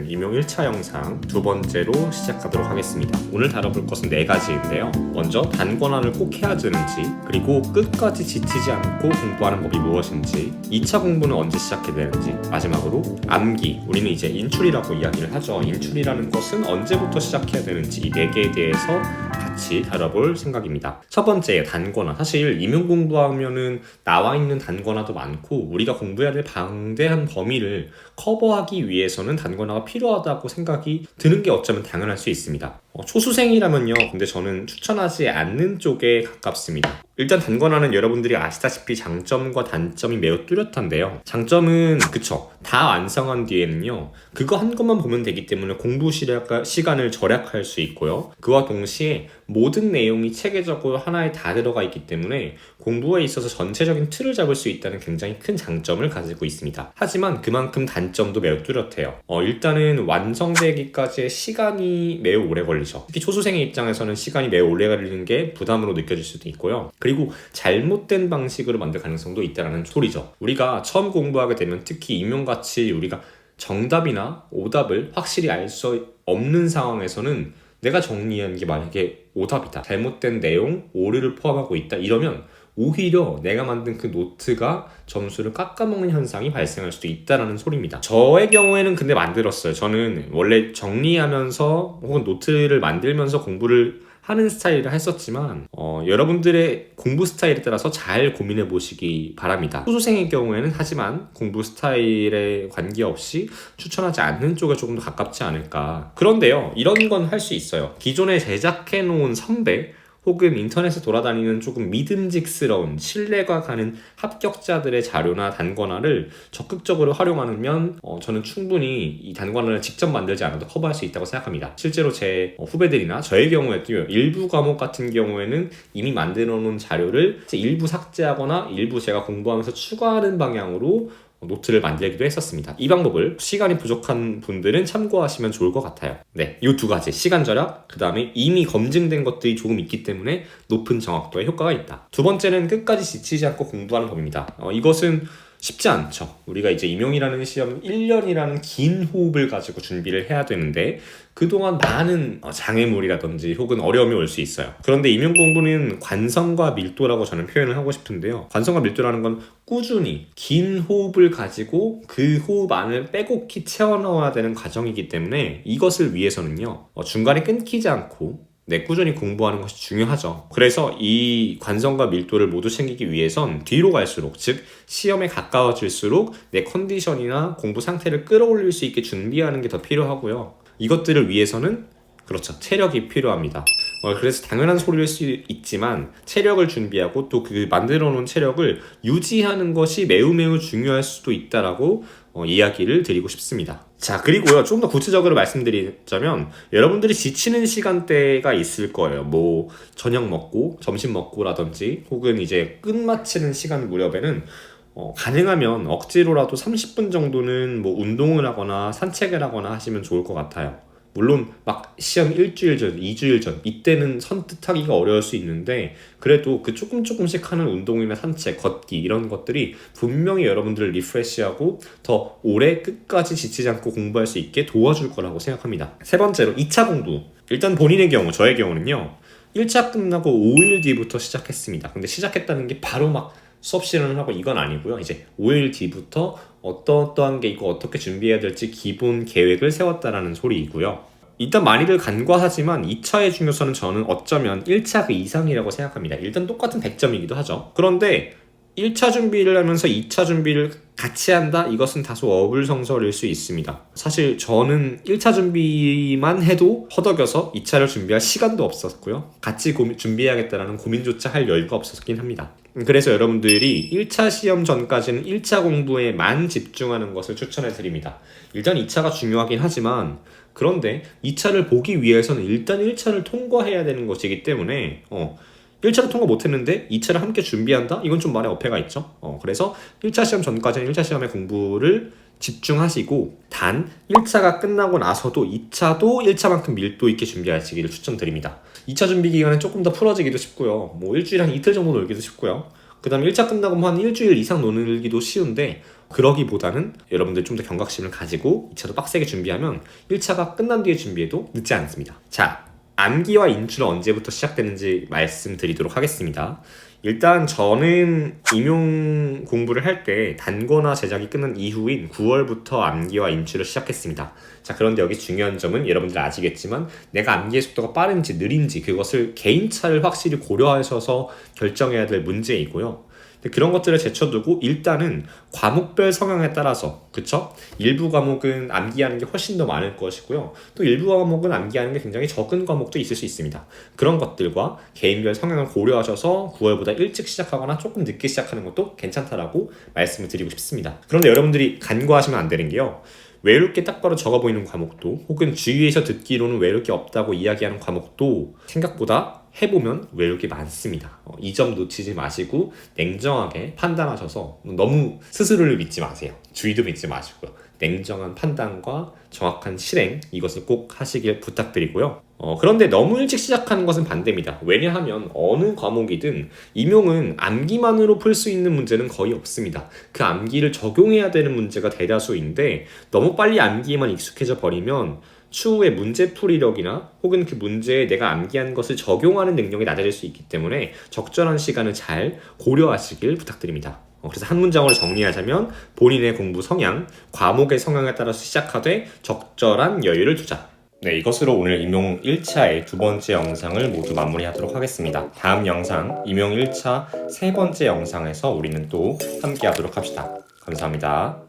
오늘 임용 1차 영상 두 번째로 시작하도록 하겠습니다. 오늘 다뤄볼 것은 4가지인데요. 먼저 단권화를 꼭 해야 되는지, 그리고 끝까지 지치지 않고 공부하는 법이 무엇인지, 2차 공부는 언제 시작해야 되는지, 마지막으로 암기, 우리는 이제 인출이라고 이야기를 하죠. 인출이라는 것은 언제부터 시작해야 되는지, 이 4개에 대해서 같이 다뤄볼 생각입니다. 첫 번째, 단권화. 사실 임용 공부하면은 나와 있는 단권화도 많고 우리가 공부해야 될 방대한 범위를 커버하기 위해서는 단권화가 필요하다고 생각이 드는 게 어쩌면 당연할 수 있습니다. 초수생이라면요, 근데 저는 추천하지 않는 쪽에 가깝습니다. 일단 단권화는 여러분들이 아시다시피 장점과 단점이 매우 뚜렷한데요. 장점은 그쵸, 다 완성한 뒤에는요 그거 한 것만 보면 되기 때문에 공부 시간을 절약할 수 있고요. 그와 동시에 모든 내용이 체계적으로 하나에 다 들어가 있기 때문에 공부에 있어서 전체적인 틀을 잡을 수 있다는 굉장히 큰 장점을 가지고 있습니다. 하지만 그만큼 단점도 매우 뚜렷해요. 일단은 완성되기까지의 시간이 매우 오래 걸리죠. 특히 초수생의 입장에서는 시간이 매우 오래 걸리는 게 부담으로 느껴질 수도 있고요. 그리고 잘못된 방식으로 만들 가능성도 있다는 소리죠. 우리가 처음 공부하게 되면 특히 임용같이 우리가 정답이나 오답을 확실히 알 수 없는 상황에서는 내가 정리한 게 만약에 오답이다, 잘못된 내용, 오류를 포함하고 있다 이러면 오히려 내가 만든 그 노트가 점수를 깎아먹는 현상이 발생할 수도 있다는 소리입니다. 저의 경우에는 근데 만들었어요. 저는 원래 정리하면서 혹은 노트를 만들면서 공부를 하는 스타일을 했었지만 여러분들의 공부 스타일에 따라서 잘 고민해 보시기 바랍니다. 소수생의 경우에는 하지만 공부 스타일에 관계없이 추천하지 않는 쪽에 조금 더 가깝지 않을까. 그런데요, 이런 건 할 수 있어요. 기존에 제작해 놓은 선배 혹은 인터넷에 돌아다니는 조금 믿음직스러운 신뢰가 가는 합격자들의 자료나 단권화를 적극적으로 활용하면 저는 충분히 이 단권화를 직접 만들지 않아도 커버할 수 있다고 생각합니다. 실제로 제 후배들이나 저의 경우에도 일부 과목 같은 경우에는 이미 만들어 놓은 자료를 일부 삭제하거나 일부 제가 공부하면서 추가하는 방향으로 노트를 만들기도 했었습니다. 이 방법을 시간이 부족한 분들은 참고하시면 좋을 것 같아요. 네, 이 두 가지, 시간 절약, 그 다음에 이미 검증된 것들이 조금 있기 때문에 높은 정확도에 효과가 있다. 두 번째는 끝까지 지치지 않고 공부하는 법입니다. 이것은 쉽지 않죠. 우리가 이제 임용이라는 시험 1년이라는 긴 호흡을 가지고 준비를 해야 되는데 그동안 많은 장애물이라든지 혹은 어려움이 올 수 있어요. 그런데 임용 공부는 관성과 밀도라고 저는 표현을 하고 싶은데요. 관성과 밀도라는 건 꾸준히 긴 호흡을 가지고 그 호흡 안을 빼곡히 채워 넣어야 되는 과정이기 때문에 이것을 위해서는요 중간에 끊기지 않고 꾸준히 공부하는 것이 중요하죠. 그래서 이 관성과 밀도를 모두 챙기기 위해선 뒤로 갈수록, 즉 시험에 가까워질수록 내 컨디션이나 공부 상태를 끌어올릴 수 있게 준비하는 게 더 필요하고요. 이것들을 위해서는 그렇죠, 체력이 필요합니다. 그래서 당연한 소리일 수 있지만 체력을 준비하고 또 그 만들어 놓은 체력을 유지하는 것이 매우 중요할 수도 있다라고 이야기를 드리고 싶습니다. 자, 그리고요, 좀 더 구체적으로 말씀드리자면 여러분들이 지치는 시간대가 있을 거예요. 뭐 저녁 먹고 점심 먹고라든지 혹은 이제 끝마치는 시간 무렵에는 가능하면 억지로라도 30분 정도는 뭐 운동을 하거나 산책을 하거나 하시면 좋을 것 같아요. 물론 막 시험 일주일 전, 2주일 전 이때는 선뜻하기가 어려울 수 있는데 그래도 그 조금씩 하는 운동이나 산책, 걷기 이런 것들이 분명히 여러분들을 리프레시하고 더 오래 끝까지 지치지 않고 공부할 수 있게 도와줄 거라고 생각합니다. 세 번째로 2차 공부. 일단 본인의 경우, 저의 경우는요 1차 끝나고 5일 뒤부터 시작했습니다. 근데 시작했다는 게 바로 막 수업 실현을 하고 이건 아니고요. 이제 5일 뒤부터 어떠한 게 있고 어떻게 준비해야 될지 기본 계획을 세웠다라는 소리이고요. 일단 많이들 간과하지만 2차의 중요성은 저는 어쩌면 1차 그 이상이라고 생각합니다. 일단 똑같은 100점이기도 하죠. 그런데 1차 준비를 하면서 2차 준비를 같이 한다? 이것은 다소 어불성설일 수 있습니다. 사실 저는 1차 준비만 해도 허덕여서 2차를 준비할 시간도 없었고요. 같이 준비해야겠다는 고민조차 할 여유가 없었긴 합니다. 그래서 여러분들이 1차 시험 전까지는 1차 공부에만 집중하는 것을 추천해 드립니다. 일단 2차가 중요하긴 하지만 그런데 2차를 보기 위해서는 일단 1차를 통과해야 되는 것이기 때문에 1차를 통과 못했는데 2차를 함께 준비한다? 이건 좀 말에 어폐가 있죠. 그래서 1차 시험 전까지는 1차 시험의 공부를 집중하시고 단 1차가 끝나고 나서도 2차도 1차만큼 밀도 있게 준비하시기를 추천드립니다. 2차 준비 기간은 조금 더 풀어지기도 쉽고요. 뭐 일주일에 한 이틀 정도 놀기도 쉽고요. 그 다음에 1차 끝나고 뭐 한 일주일 이상 놀기도 쉬운데 그러기보다는 여러분들 좀 더 경각심을 가지고 2차도 빡세게 준비하면 1차가 끝난 뒤에 준비해도 늦지 않습니다. 자, 암기와 인출은 언제부터 시작되는지 말씀드리도록 하겠습니다. 일단 저는 임용 공부를 할 때 단권화 제작이 끝난 이후인 9월부터 암기와 인출을 시작했습니다. 자, 그런데 여기 중요한 점은 여러분들 아시겠지만 내가 암기의 속도가 빠른지 느린지 그것을 개인차를 확실히 고려하셔서 결정해야 될 문제이고요. 그런 것들을 제쳐두고 일단은 과목별 성향에 따라서, 그쵸? 일부 과목은 암기하는 게 훨씬 더 많을 것이고요. 또 일부 과목은 암기하는 게 굉장히 적은 과목도 있을 수 있습니다. 그런 것들과 개인별 성향을 고려하셔서 9월보다 일찍 시작하거나 조금 늦게 시작하는 것도 괜찮다라고 말씀을 드리고 싶습니다. 그런데 여러분들이 간과하시면 안 되는 게요. 외울 게 딱 바로 적어 보이는 과목도 혹은 주위에서 듣기로는 외울 게 없다고 이야기하는 과목도 생각보다 해보면 외울 게 많습니다. 이 점 놓치지 마시고 냉정하게 판단하셔서 너무 스스로를 믿지 마세요. 주위도 믿지 마시고요. 냉정한 판단과 정확한 실행 이것을 꼭 하시길 부탁드리고요. 그런데 너무 일찍 시작하는 것은 반대입니다. 왜냐하면 어느 과목이든 임용은 암기만으로 풀 수 있는 문제는 거의 없습니다. 그 암기를 적용해야 되는 문제가 대다수인데 너무 빨리 암기에만 익숙해져 버리면 추후에 문제풀이력이나 혹은 그 문제에 내가 암기한 것을 적용하는 능력이 낮아질 수 있기 때문에 적절한 시간을 잘 고려하시길 부탁드립니다. 그래서 한 문장으로 정리하자면 본인의 공부 성향, 과목의 성향에 따라서 시작하되 적절한 여유를 두자. 네, 이것으로 오늘 임용 1차의 두 번째 영상을 모두 마무리하도록 하겠습니다. 다음 영상, 임용 1차 세 번째 영상에서 우리는 또 함께 하도록 합시다. 감사합니다.